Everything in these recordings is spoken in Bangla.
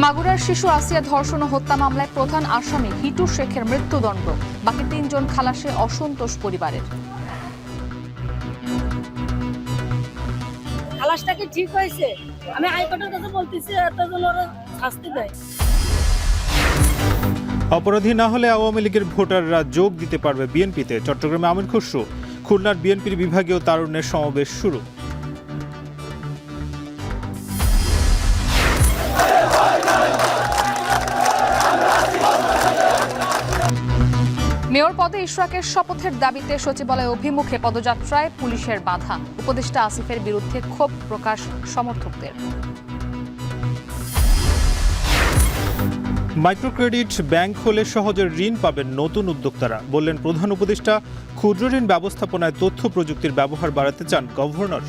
মাগুরার শিশু আসিয়া ধর্ষণ ও হত্যা মামলায় প্রধান আসামি হিটু শেখের মৃত্যুদণ্ড। বাকি ৩ জন খালাসে অসন্তোষ পরিবারের। খালাসটাকে ঠিক হয়েছে, আমি হাইকোর্টের কাছে বলতেছি এতজন ওরা শাস্তি দেয়। অপরাধী না হলে আওয়ামী লীগের ভোটাররা যোগ দিতে পারবে বিএনপিতে। চট্টগ্রামে আমির খসরু। খুলনার বিএনপির বিভাগীয় তারুণ্যের সমাবেশ শুরু। মেয়র পদে ইশরাকের শপথের দাবিতে সচিবালয় অভিমুখে পদযাত্রায় পুলিশের বাধা। উপদেষ্টা আসিফের বিরুদ্ধে ক্ষোভ প্রকাশ সমর্থকদের। মাইক্রোক্রেডিট ব্যাংক হলে সহজে ঋণ পাবেন নতুন উদ্যোক্তারা, বললেন প্রধান উপদেষ্টা। ক্ষুদ্র ঋণ ব্যবস্থাপনায় তথ্য প্রযুক্তির ব্যবহার বাড়াতে চান গভর্নর।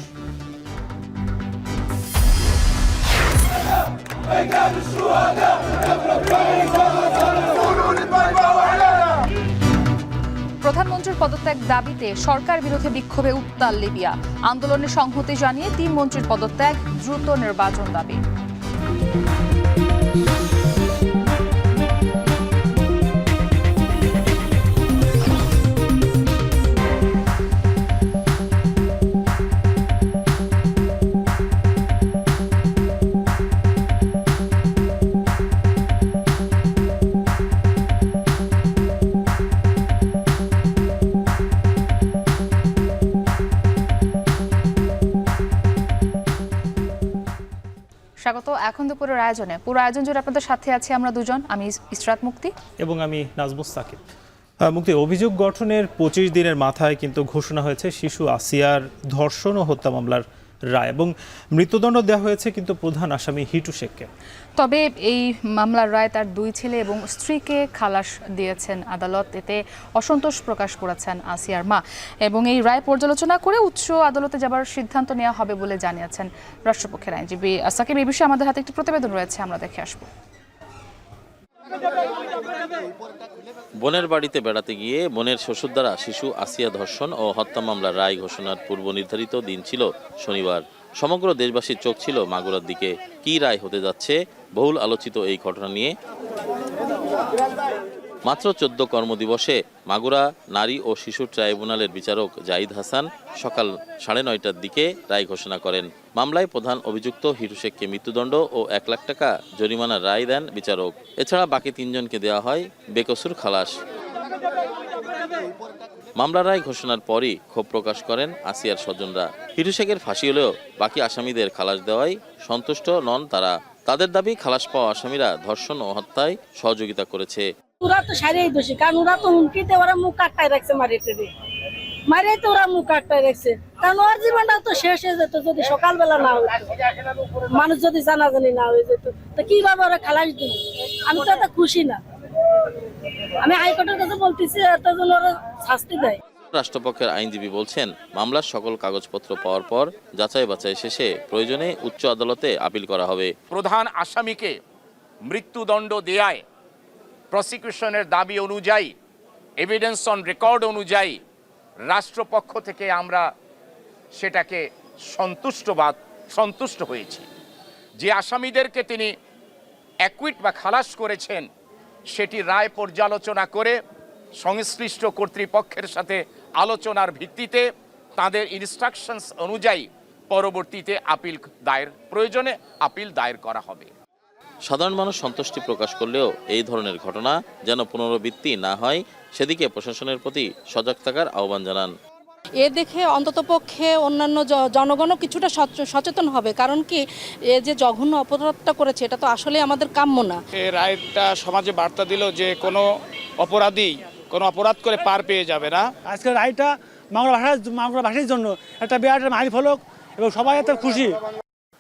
প্রধানমন্ত্রীর পদত্যাগ দাবিতে সরকার বিরোধী বিক্ষোভে উত্তাল লিবিয়া। আন্দোলনে সংহতি জানিয়ে ৩ মন্ত্রীর পদত্যাগ, দ্রুত নির্বাচন দাবি। স্বাগত। এখন দুপুরের আয়োজনে পুরো আয়োজন জুড়ে আপনাদের সাথে আছি আমরা দুজন, আমি ইসরাত মুক্তি এবং আমি নাজমুস সাকিব। মুক্তি, অভিযোগ গঠনের 25 দিনের মাথায় কিন্তু ঘোষণা হয়েছে শিশু আসিয়ার ধর্ষণ ও হত্যা মামলার রায়, এবং মৃত্যুদণ্ড দেওয়া হয়েছে কিন্তু প্রধান আসামি হিটু শেখকে। তবে এই মামলার রায় তার 2 ছেলে এবং স্ত্রীকে খালাস দিয়েছেন আদালত। এতে অসন্তোষ প্রকাশ করেছেন আসিয়ার মা, এবং এই রায় পর্যালোচনা করে উচ্চ আদালতে যাবার সিদ্ধান্ত নেওয়া হবে বলে জানিয়েছেন রাষ্ট্রপক্ষের আইনজীবী সাকিব। এই বিষয়ে আমাদের হাতে একটি প্রতিবেদন রয়েছে, আমরা দেখে আসবো। বোনের বাড়িতে বেড়াতে গিয়ে বোনের শ্বশুর দ্বারা শিশু আসিয়া ধর্ষণ ও হত্যা মামলার রায় ঘোষণার পূর্ব নির্ধারিত দিন ছিল শনিবার। সমগ্র দেশবাসীর চোখ ছিল মাগুরার দিকে। কি রায় হতে যাচ্ছে বহুল আলোচিত এই ঘটনা নিয়ে। মাত্র 14 কর্মদিবসে মাগুরা নারী ও শিশু ট্রাইব্যুনালের বিচারক জাহিদ হাসান সকাল 9:30টার দিকে রায় ঘোষণা করেন। মামলায় প্রধান অভিযুক্ত হিটু শেখকে মৃত্যুদণ্ড ও 1 লাখ টাকা জরিমানার রায় দেন বিচারক। এছাড়া বাকি 3 জনকে দেওয়া হয় বেকসুর খালাস। মামলার রায় ঘোষণার পরই ক্ষোভ প্রকাশ করেন আসিয়ার স্বজনরা। হিটু শেখের ফাঁসি হলেও বাকি আসামিদের খালাস দেওয়ায় সন্তুষ্ট নন তারা। তাদের দাবি, খালাস পাওয়া আসামিরা ধর্ষণ ও হত্যায় সহযোগিতা করেছে। ওরা তো সারিয়ে দোষী, কারণ ওরা তো হুমকিতে ওরা মুখ আটকায় রাখছে, মারিয়ে তো ওরা মুখ আটকায় রাখছে। কারণ ওর জীবনটা তো শেষ হয়ে যেত যদি সকালবেলা না হতো, মানুষ যদি জানাজানি না হয়ে যেত, তো কিভাবে ওরা খালাস দিল? আমি তো এত খুশি না। আমি হাইকোর্টের কাছে বলতেছি এতজন ওরা শাস্তি দেয়। রাষ্ট্রপক্ষের আইনজীবী বলছেন, মামলার সকল কাগজপত্র পাওয়ার পর যাচাই বাছাই শেষে প্রয়োজনে উচ্চ আদালতে আপিল করা হবে। প্রধান আসামিকে মৃত্যুদণ্ড দেয়ায় প্রসিকিউশনের দাবি অনুযায়ী, এভিডেন্স অন রেকর্ড অনুযায়ী রাষ্ট্রপক্ষ থেকে আমরা সেটাকে সন্তুষ্ট হয়েছি। যে আসামিদেরকে তিনি অ্যাকুইট বা খালাস করেছেন সেটি রায় পর্যালোচনা করে সংশ্লিষ্ট কর্তৃপক্ষের সাথে আলোচনার ভিত্তিতে তাদের ইনস্ট্রাকশনস অনুযায়ী পরবর্তীতে প্রয়োজনে আপিল দায়ের করা হবে। সাধারণ মানুষ সন্তুষ্টি প্রকাশ করলেও এই ধরনের ঘটনা যেন পুনরাবৃত্তি না হয় সেদিকে প্রশাসনের প্রতি সজাগ থাকার আহ্বান জানান। এ দেখে অন্ততপক্ষে অন্যান্য জনগণও কিছুটা সচেতন হবে, কারণ কি এ যে জঘন্য অপরাধটা করেছে এটা তো আসলে আমাদের কাম্য না। এই রায়টা সমাজে বার্তা দিল যে কোনো অপরাধী কোনো অপরাধ করে পার পেয়ে যাবে না। আজকের রায়টা মাগুরাবাসীর জন্য একটা বিরাট মাইলফলক এবং সবাই এত খুশি।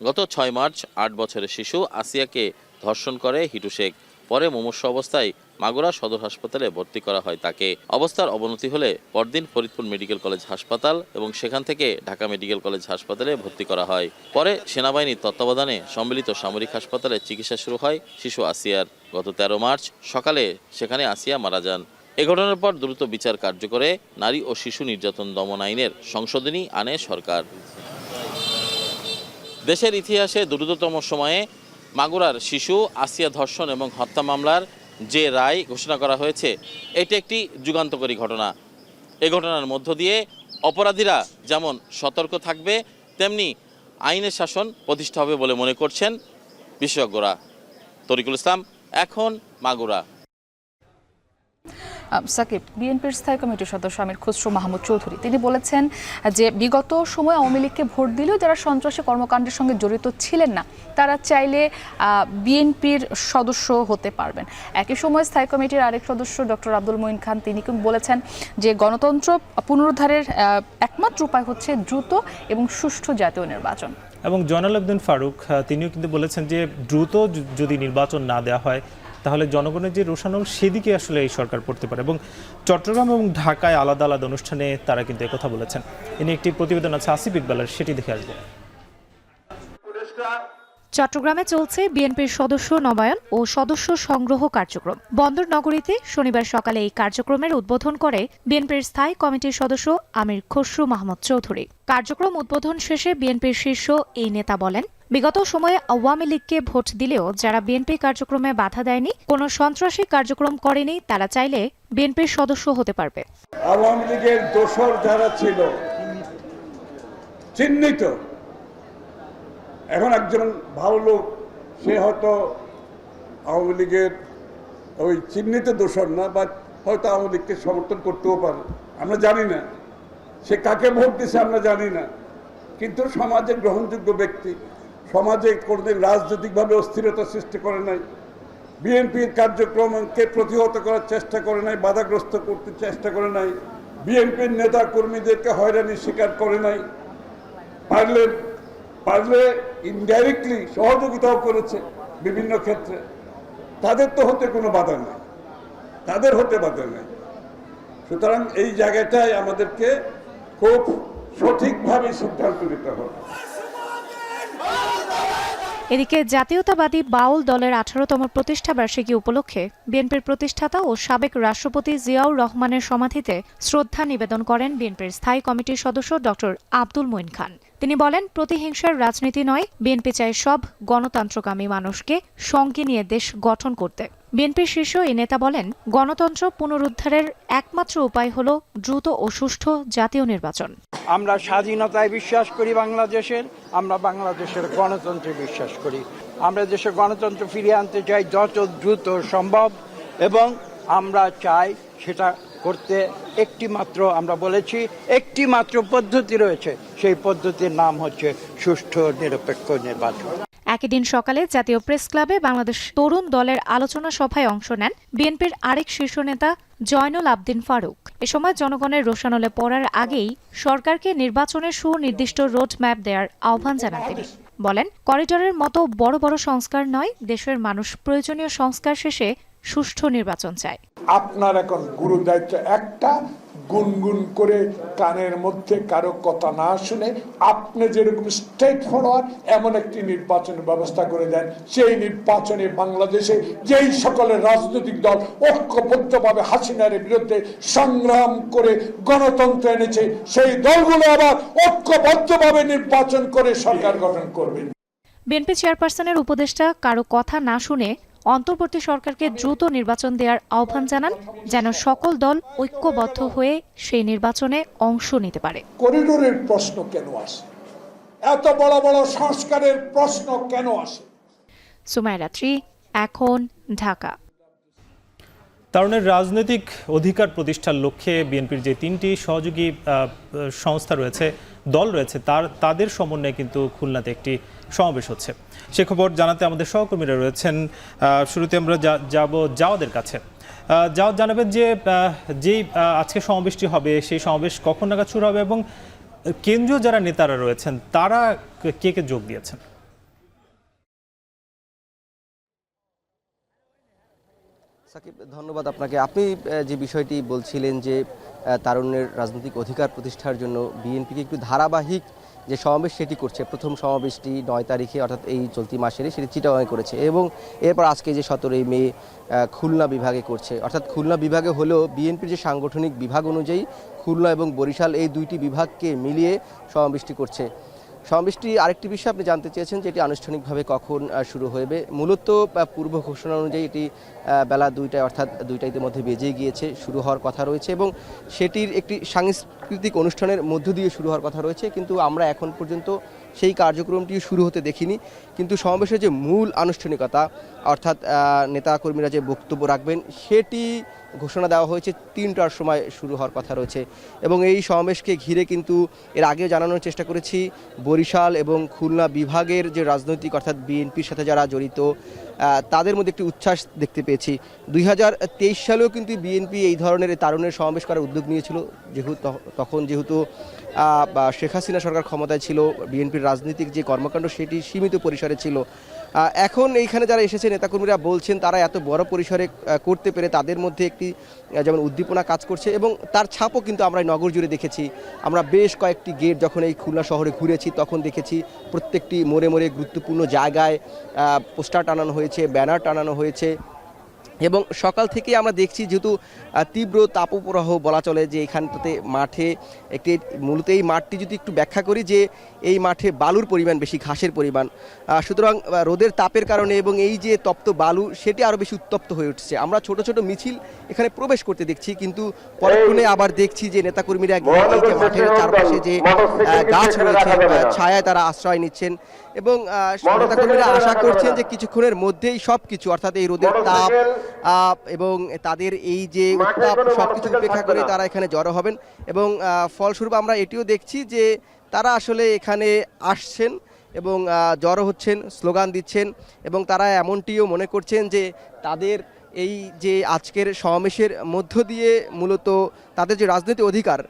গত 6 মার্চ 8 বছরের শিশু আসিয়াকে ধর্ষণ করে হিটু শেখ। পরে মুমূর্ষু অবস্থায় মাগুরা সদর হাসপাতালে ভর্তি করা হয় তাকে। অবস্থার অবনতি হলে পরদিন ফরিদপুর মেডিকেল কলেজ হাসপাতাল এবং সেখান থেকে ঢাকা মেডিকেল কলেজ হাসপাতালে ভর্তি করা হয়। পরে সেনাবাহিনীর তত্ত্বাবধানে সম্মিলিত সামরিক হাসপাতালে চিকিৎসা শুরু হয় শিশু আসিয়ার। গত 13 মার্চ সকালে সেখানে আসিয়া মারা যান। এ ঘটনার পর দ্রুত বিচার কার্যকরে নারী ও শিশু নির্যাতন দমন আইনের সংশোধনী আনে সরকার। দেশের ইতিহাসে দ্রুততম সময়ে মাগুরার শিশু আসিয়া ধর্ষণ এবং হত্যা মামলার যে রায় ঘোষণা করা হয়েছে এটি একটি যুগান্তকারী ঘটনা। এই ঘটনার মধ্য দিয়ে অপরাধীরা যেমন সতর্ক থাকবে, তেমনি আইনের শাসন প্রতিষ্ঠা হবে বলে মনে করছেন বিশেষজ্ঞরা। তরিকুল ইসলাম, এখন, মাগুরা। সাকিব, বিএনপির স্থায়ী কমিটির সদস্য আমির খসরু মাহমুদ চৌধুরী তিনি বলেছেন যে বিগত সময় আওয়ামী লীগকে ভোট দিলেও যারা সন্ত্রাসী কর্মকাণ্ডের সঙ্গে জড়িত ছিলেন না তারা চাইলে বিএনপির সদস্য হতে পারবেন। একই সময় স্থায়ী কমিটির আরেক সদস্য ডক্টর আব্দুল মঈন খান তিনি কিন্তু বলেছেন যে গণতন্ত্র পুনরুদ্ধারের একমাত্র উপায় হচ্ছে দ্রুত এবং সুষ্ঠু জাতীয় নির্বাচন। এবং জয়নাল আবেদিন ফারুক তিনিও কিন্তু বলেছেন যে দ্রুত যদি নির্বাচন না দেওয়া হয় তাহলে জনগণের যে রোষানল সেদিকে আসলে এই সরকার পড়তে পারে। এবং চট্টগ্রাম এবং ঢাকায় আলাদা আলাদা অনুষ্ঠানে তারা কিন্তু একথা বলেছেন। এনে একটি প্রতিবেদন আছে আসিফ ইকবালের, সেটি দেখে আসবো। চট্টগ্রামে চলছে বিএনপির সদস্য নবায়ন ও সদস্য সংগ্রহ কার্যক্রম। বন্দর নগরীতে শনিবার সকালে এই কার্যক্রমের উদ্বোধন করে বিএনপির স্থায়ী কমিটির সদস্য আমির খসরু মাহমুদ চৌধুরী। কার্যক্রম উদ্বোধন শেষে বিএনপির শীর্ষ এই নেতা বলেন, বিগত সময়ে আওয়ামী লীগকে ভোট দিলেও যারা বিএনপি কার্যক্রমে বাধা দেয়নি, কোনো সন্ত্রাসী কার্যক্রম করেনি, তারা চাইলে বিএনপির সদস্য হতে পারবে। আওয়ামী লীগের দোসর যারা ছিল চিহ্নিত, এখন একজন ভালো লোক সে হয়তো আওয়ামী লীগের ওই চিহ্নিত দোসর না, বা হয়তো আওয়ামী লীগকে সমর্থন করতেও পারে, আমরা জানি না সে কাকে ভোট দিছে আমরা জানি না, কিন্তু সমাজে গ্রহণযোগ্য ব্যক্তি, সমাজে কোনোদিন রাজনৈতিকভাবে অস্থিরতা সৃষ্টি করে নাই, বিএনপির কার্যক্রমকে প্রতিহত করার চেষ্টা করে নাই, বাধাগ্রস্ত করতে চেষ্টা করে নাই, বিএনপির নেতা কর্মীদেরকে হয়রানির শিকার করে নাই, পারলে ইনডাইরেক্টলি সহযোগিতাও করেছে বিভিন্ন ক্ষেত্রে, তাদের তো হতে কোনো বাধা নেই, তাদের হতে বাধা নেই। সুতরাং এই জায়গাটায় আমাদেরকে খুব সঠিকভাবে সিদ্ধান্ত নিতে হবে। এদিকে জাতীয়তাবাদী বাউল দলের 18তম প্রতিষ্ঠা বার্ষিকী উপলক্ষে বিএনপির প্রতিষ্ঠাতা ও সাবেক রাষ্ট্রপতি জিয়াউর রহমানের সমাধিতে শ্রদ্ধা নিবেদন করেন বিএনপির স্থায়ী কমিটির সদস্য ডক্টর আব্দুল মঈন খান। তিনি বলেন, প্রতিহিংসার রাজনীতি নয়, বিএনপি চায় সব গণতন্ত্রকামী মানুষকে সঙ্গে নিয়ে দেশ গঠন করতে। বিএনপির শীর্ষ এই নেতা বলেন, গণতন্ত্র পুনরুদ্ধারের একমাত্র উপায় হল দ্রুত ও সুষ্ঠু জাতীয় নির্বাচন। আমরা স্বাধীনতায় বিশ্বাস করি বাংলাদেশের, আমরা বাংলাদেশের গণতন্ত্রে বিশ্বাস করি। আমরা দেশে গণতন্ত্র ফিরিয়ে আনতে চাই যত দ্রুত সম্ভব, এবং আমরা চাই সেটা করতে একটি মাত্র পদ্ধতি রয়েছে, সেই পদ্ধতির নাম হচ্ছে সুষ্ঠু নিরপেক্ষ নির্বাচন। একই দিন সকালে জাতীয় প্রেস ক্লাবে বাংলাদেশ তরুণ দলের আলোচনা সভায় অংশ নেন বিএনপির আরেক শীর্ষ নেতা জয়নাল আবেদিন ফারুক। এ সময় জনগণের রোষানলে পড়ার আগেই সরকারকে নির্বাচনের সুনির্দিষ্ট রোড ম্যাপ দেওয়ার আহ্বান জানান তিনি। বলেন, করিডোরের মতো বড় বড় সংস্কার নয়, দেশের মানুষ প্রয়োজনীয় সংস্কার শেষে সুষ্ঠু নির্বাচন চায়। আপনার এখন গুরু দায়িত্ব একটা, গুনগুন করে কানের মধ্যে কারো কথা না শুনে আপনি যেরকম স্ট্রেট ফরওয়ার্ড এমন একটি নির্বাচনের ব্যবস্থা করে দেন, সেই নির্বাচনে বাংলাদেশে যেই সকলের রাজনৈতিক দল ঐক্যবদ্ধভাবে হাসিনার বিরুদ্ধে সংগ্রাম করে গণতন্ত্র এনেছে, সেই দলগুলো আবার ঐক্যবদ্ধভাবে নির্বাচন করে সরকার গঠন করবে। বিএনপি চেয়ারপারসনের উপদেষ্টা কারো কথা না শুনে অন্তর্বর্তী সরকারকে দ্রুত নির্বাচন দেওয়ার আহ্বান জানান, যেন সকল দল ঐক্যবদ্ধ হয়ে সেই নির্বাচনে অংশ নিতে পারে। করিডোরের প্রশ্ন কেন আসে? এত বড় বড় সংস্কারের প্রশ্ন কেন আসে? সুমাইয়া রাত্রি, এখন, ঢাকা। তরুণের রাজনৈতিক অধিকার প্রতিষ্ঠার লক্ষ্যে বিএনপির যে 3টি সহযোগী সংস্থা রয়েছে, দল রয়েছে, তাদের সমন্বয়ে কিন্তু খুলনাতে একটি সমাবেশ হচ্ছে। সে খবর জানাতে আমাদের সহকর্মীরা রয়েছেন। শুরুতে আমরা যাব জাওয়াদের কাছে। জাওয়াদ, জানাবেন যে যেই আজকে সমাবেশটি হবে সেই সমাবেশ কখন নাগাদ শুরু হবে এবং কেন্দ্রীয় যারা নেতারা রয়েছেন তারা কে কে যোগ দিয়েছেন? সাকিব, ধন্যবাদ আপনাকে। আপনি যে বিষয়টি বলছিলেন যে তারুণ্যের রাজনৈতিক অধিকার প্রতিষ্ঠার জন্য বিএনপিকে একটু ধারাবাহিক যে সমাবেশ সেটি করছে। প্রথম সমাবেশটি 9 তারিখে অর্থাৎ এই চলতি মাসেরই সেটি চিটাগাংয়ে করেছে, এবং এরপর আজকে যে 17 মে খুলনা বিভাগে করছে। অর্থাৎ খুলনা বিভাগে হলেও বিএনপির যে সাংগঠনিক বিভাগ অনুযায়ী খুলনা এবং বরিশাল এই 2টি বিভাগকে মিলিয়ে সমাবেশটি করছে। সমাবেশটি আরেকটি বিষয় আপনি জানতে চেয়েছেন যে এটি আনুষ্ঠানিকভাবে কখন শুরু হবে। মূলত পূর্ব ঘোষণা অনুযায়ী এটি বেলা 2টায় অর্থাৎ 2টা ইতিমধ্যে বেজে গিয়েছে, শুরু হওয়ার কথা রয়েছে এবং সেটির একটি সাংস্কৃতিক অনুষ্ঠানের মধ্য দিয়ে শুরু হওয়ার কথা রয়েছে, কিন্তু আমরা এখন পর্যন্ত সেই কার্যক্রমটি শুরু হতে দেখিনি। কিন্তু সমাবেশের যে মূল আনুষ্ঠানিকতা অর্থাৎ নেতাকর্মীরা যে বক্তব্য রাখবেন সেটি ঘোষণা দেওয়া হয়েছে 3টার সময় শুরু হওয়ার কথা রয়েছে। এবং এই সমাবেশকে ঘিরে কিন্তু এর আগেও জানানোর চেষ্টা করেছি বরিশাল এবং খুলনা বিভাগের যে রাজনৈতিক অর্থাৎ বিএনপির সাথে যারা জড়িত তাদের মধ্যে একটি উচ্ছ্বাস দেখতে পেয়েছি। 2023 সালেও কিন্তু বিএনপি এই ধরনের তারুণের সমাবেশ করার উদ্যোগ নিয়েছিল, তখন যেহেতু শেখ হাসিনা সরকার ক্ষমতায় ছিল, বিএনপির রাজনৈতিক যে কর্মকাণ্ড সেটি সীমিত পরিসরে ছিল। এখন এইখানে যারা এসেছে নেতাকর্মীরা বলছেন তারা এত বড় পরিসরে করতে পেরে তাদের মধ্যে একটি যেমন উদ্দীপনা কাজ করছে এবং তার ছাপও কিন্তু আমরা নগর জুড়ে দেখেছি। আমরা বেশ কয়েকটি গেট যখন এই খুলনা শহরে ঘুরেছি তখন দেখেছি প্রত্যেকটি মোড়ে মোড়ে গুরুত্বপূর্ণ জায়গায় পোস্টার টানানো হয়েছে, ব্যানার টানানো হয়েছে এবং সকাল থেকে আমরা দেখছি যেহেতু তীব্র তাপপ্রবাহ বলা চলে যে এখানটাতে মাঠে একটি মূলত এই মাঠটি যদি একটু ব্যাখ্যা করি যে এই মাঠে বালুর পরিমাণ বেশি, ঘাসের পরিমাণ, সুতরাং রোদের তাপের কারণে এবং এই যে তপ্ত বালু সেটি আরও বেশি উত্তপ্ত হয়ে উঠছে। আমরা ছোট ছোট মিছিল এখানে প্রবেশ করতে দেখছি, কিন্তু পরক্ষণে আবার দেখছি যে নেতাকর্মীরা এই যে মাঠের চারপাশে যে গাছ রয়েছে ছায়ায় তারা আশ্রয় নিচ্ছেন এবং নেতাকর্মীরা আশা করছেন যে কিছুক্ষণের মধ্যেই সব কিছু অর্থাৎ এই রোদের তাপ এবং তাদের এই যে উত্তাপ সবকিছু উপেক্ষা করে তারা এখানে জড়ো হবেন এবং ফলস্বরূপ আমরা এটিও দেখছি যে তারা আসলে এখানে আসছেন এবং জড়ো হচ্ছেন, স্লোগান দিচ্ছেন এবং তারা এমনটিও মনে করছেন যে তাদের এই যে আজকের সমাবেশের মধ্য দিয়ে মূলত তাদের যে রাজনৈতিক অধিকার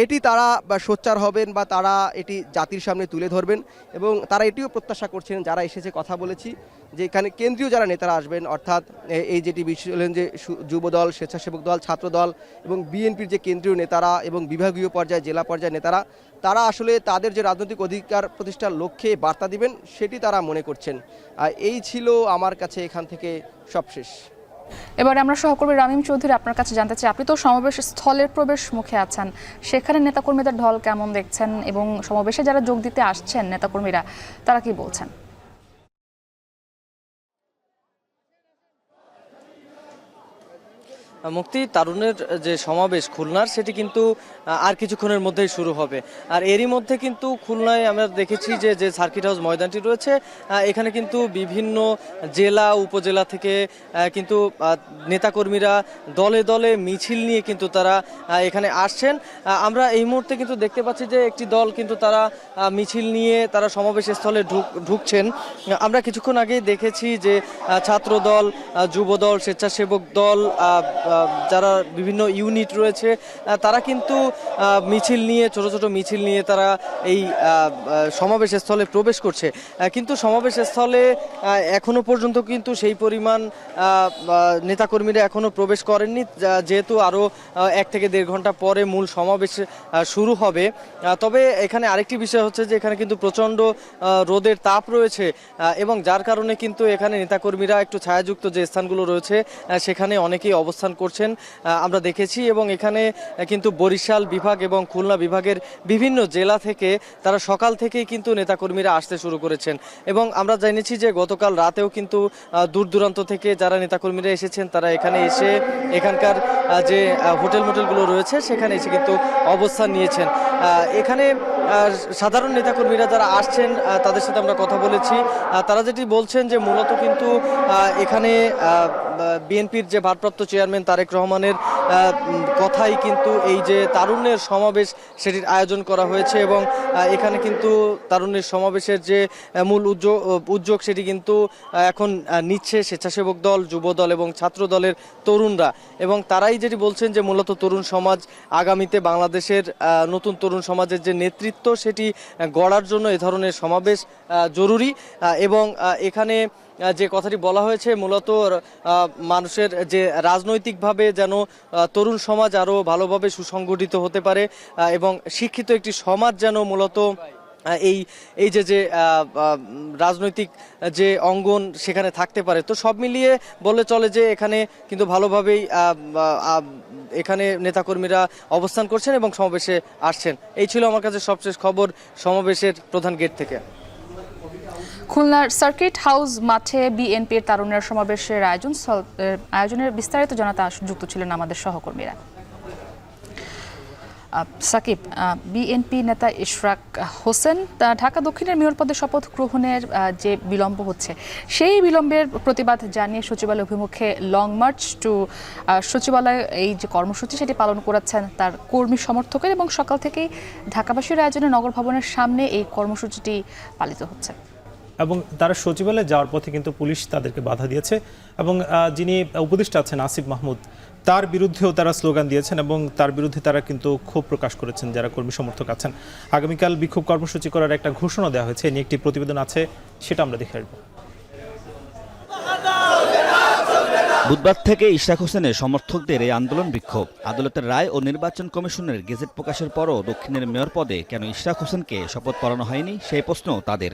এটি তারা সোচ্চার হবেন বা তারা এটি জাতির সামনে তুলে ধরবেন এবং তারা এটিও প্রত্যাশা করছেন যারা এসেছে কথা বলেছি যে এখানে কেন্দ্রীয় যারা নেতারা আসবেন অর্থাৎ এই যেটি বললেন যে যুবদল, স্বেচ্ছাসেবক দল, ছাত্রদল এবং বিএনপির যে কেন্দ্রীয় নেতারা এবং বিভাগীয় পর্যায়ে জেলা পর্যায়ে নেতারা তারা আসলে তাদের যে রাজনৈতিক অধিকার প্রতিষ্ঠার লক্ষ্যে বার্তা দিবেন সেটি তারা মনে করছেন। এই ছিল আমার কাছে এখান থেকে সবশেষ। এবারে আমরা সহকর্মী রামিম চৌধুরী আপনার কাছে জানতে চাই, আপনি তো সমাবেশ স্থলের প্রবেশ মুখে আছেন, সেখানে নেতাকর্মীদের ঢল কেমন দেখছেন এবং সমাবেশে যারা যোগ দিতে আসছেন নেতাকর্মীরা তারা কি বলছেন? মুক্তি, তারুণের যে সমাবেশ খুলনার সেটি কিন্তু আর কিছুক্ষণের মধ্যেই শুরু হবে। আর এরই মধ্যে কিন্তু খুলনায় আমরা দেখেছি যে সার্কিট হাউস ময়দানটি রয়েছে এখানে কিন্তু বিভিন্ন জেলা উপজেলা থেকে কিন্তু নেতাকর্মীরা দলে দলে মিছিল নিয়ে কিন্তু তারা এখানে আসছেন। আমরা এই মুহূর্তে কিন্তু দেখতে পাচ্ছি যে একটি দল কিন্তু তারা মিছিল নিয়ে তারা সমাবেশ স্থলে ঢুকছেন। আমরা কিছুক্ষণ আগেই দেখেছি যে ছাত্র দল, যুব দল, স্বেচ্ছাসেবক দল, যারা বিভিন্ন ইউনিট রয়েছে তারা কিন্তু মিছিল নিয়ে ছোট ছোট মিছিল নিয়ে তারা এই সমাবেশ স্থলে প্রবেশ করছে। কিন্তু সমাবেশ স্থলে এখনো পর্যন্ত কিন্তু সেই পরিমাণ নেতাকর্মীরা এখনো প্রবেশ করেননি, যেহেতু আরও 1 থেকে 1.5 ঘন্টা পরে মূল সমাবেশ শুরু হবে। তবে এখানে আরেকটি বিষয় হচ্ছে যে এখানে কিন্তু প্রচণ্ড রোদের তাপ রয়েছে এবং যার কারণে কিন্তু এখানে নেতাকর্মীরা একটু ছায়াযুক্ত যে স্থানগুলো রয়েছে সেখানে অনেকেই অবস্থান করছেন আমরা দেখেছি এবং এখানে কিন্তু বরিশাল বিভাগ এবং খুলনা বিভাগের বিভিন্ন জেলা থেকে তারা সকাল থেকেই কিন্তু নেতাকর্মীরা আসতে শুরু করেছেন এবং আমরা জেনেছি যে গতকাল রাতেও কিন্তু দূর দূরান্ত থেকে যারা নেতাকর্মীরা এসেছেন তারা এখানে এসে এখানকার যে হোটেলগুলো রয়েছে সেখানে এসে কিন্তু অবস্থান নিয়েছেন। এখানে সাধারণ নেতাকর্মীরা যারা আসছেন তাদের সাথে আমরা কথা বলেছি, তারা যেটি বলছেন যে মূলত কিন্তু এখানে বিএনপির যে ভারপ্রাপ্ত চেয়ারম্যান তারেক রহমানের কথাই কিন্তু এই যে তারুণ্যের সমাবেশ সেটির আয়োজন করা হয়েছে এবং এখানে কিন্তু তারুণ্যের সমাবেশের যে মূল উদ্যোগ সেটি কিন্তু এখন নিচ্ছে স্বেচ্ছাসেবক দল, যুব দল এবং ছাত্র দলের তরুণরা এবং তারাই যেটি বলছেন যে মূলত তরুণ সমাজ আগামীতে বাংলাদেশের নতুন তরুণ সমাজের যে নেতৃত্ব সেটি গড়ার জন্য এ ধরনের সমাবেশ জরুরি এবং এখানে যে কথাটি বলা হয়েছে মূলত মানুষের যে রাজনৈতিকভাবে যেন তরুণ সমাজ আরও ভালোভাবে সুসংগঠিত হতে পারে এবং শিক্ষিত একটি সমাজ যেন মূলত এই এই যে রাজনৈতিক যে অঙ্গন সেখানে থাকতে পারে। তো সব মিলিয়ে বললে চলে যে এখানে কিন্তু ভালোভাবেই এখানে নেতাকর্মীরা অবস্থান করছেন এবং সমাবেশে আসছেন। এই ছিল আমার কাছে সবশেষ খবর সমাবেশের প্রধান গেট থেকে। খুলনার সার্কিট হাউস মাঠে বিএনপির তারুণ্যের সমাবেশের আয়োজনের বিস্তারিত জানাতে যুক্ত ছিলেন আমাদের সহকর্মীরা। সাকিব, বিএনপি নেতা ইশরাক হোসেন ঢাকা দক্ষিণের মেয়র পদে শপথ গ্রহণের যে বিলম্ব হচ্ছে সেই বিলম্বের প্রতিবাদ জানিয়ে সচিবালয় অভিমুখে লং মার্চ টু সচিবালয় এই যে কর্মসূচি সেটি পালন করাচ্ছেন তার কর্মী সমর্থকের, এবং সকাল থেকেই ঢাকাবাসীর আয়োজনে নগর ভবনের সামনে এই কর্মসূচিটি পালিত হচ্ছে। এবং তারা সচিবালয়ে যাওয়ার পথে কিন্তু পুলিশ তাদেরকে বাধা দিয়েছে এবং যিনি উপদেষ্টা আছেন আসিফ মাহমুদ তার বিরুদ্ধেও তারা স্লোগান দিয়েছেন এবং তার বিরুদ্ধে তারা কিন্তু ক্ষোভ প্রকাশ করেছেন যারা কর্মী সমর্থক আছেন। আগামীকাল বিক্ষোভ কর্মসূচি করার একটা ঘোষণা দেওয়া হয়েছে, নিয়ে একটি প্রতিবেদন আছে, সেটা আমরা দেখে আসবো। বুধবার থেকে ইশরাক হোসেনের সমর্থকদের এই আন্দোলন বিক্ষোভ। আদালতের রায় ও নির্বাচন কমিশনের গেজেট প্রকাশের পরও দক্ষিণের মেয়র পদে কেন ইশরাক হোসেনকে শপথ পড়ানো হয়নি সেই প্রশ্ন তাদের।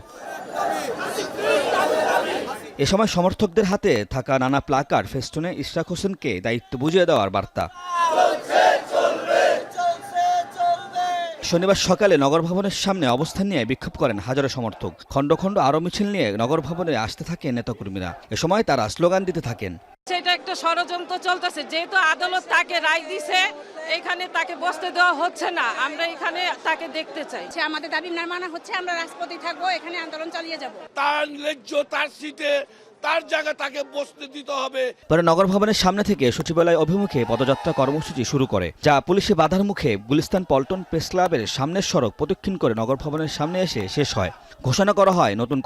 এ সময় সমর্থকদের হাতে থাকা নানা প্লাকার্ড ফেস্টুনে ইশরাক হোসেনকে দায়িত্ব বুঝিয়ে দেওয়ার বার্তা। শনিবার সকালে নগর ভবনের সামনে অবস্থান নিয়ে বিক্ষোভ করেন হাজারো সমর্থক। খণ্ড খণ্ড আরও মিছিল নিয়ে নগর ভবনে আসতে থাকেন নেতাকর্মীরা। এ সময় তারা স্লোগান দিতে থাকেন। সেটা একটা ষড়যন্ত্র চলতেছে, যেহেতু আদালত তাকে রায় দিছে, এখানে তাকে বসতে দেওয়া হচ্ছে না, আমরা এখানে তাকে দেখতে চাই। আমাদের দাবি না মানা হচ্ছে, আমরা রাজপথে থাকবো, এখানে আন্দোলন চালিয়ে যাব। তার ন্যায্য তার সিটে তার জায়গা তাকে বসতে দিতে হবে। পরে নগর ভবনের সামনে থেকে সচিবালয় অভিমুখে পদযাত্রা কর্মসূচি শুরু করে, যা পুলিশে বাধার মুখে গুলিস্তান পল্টন প্রেস ক্লাবের সামনের সড়ক প্রদক্ষিণ করে নগর ভবনের সামনে এসে শেষ হয়। ঘোষণা করা হয় নতুন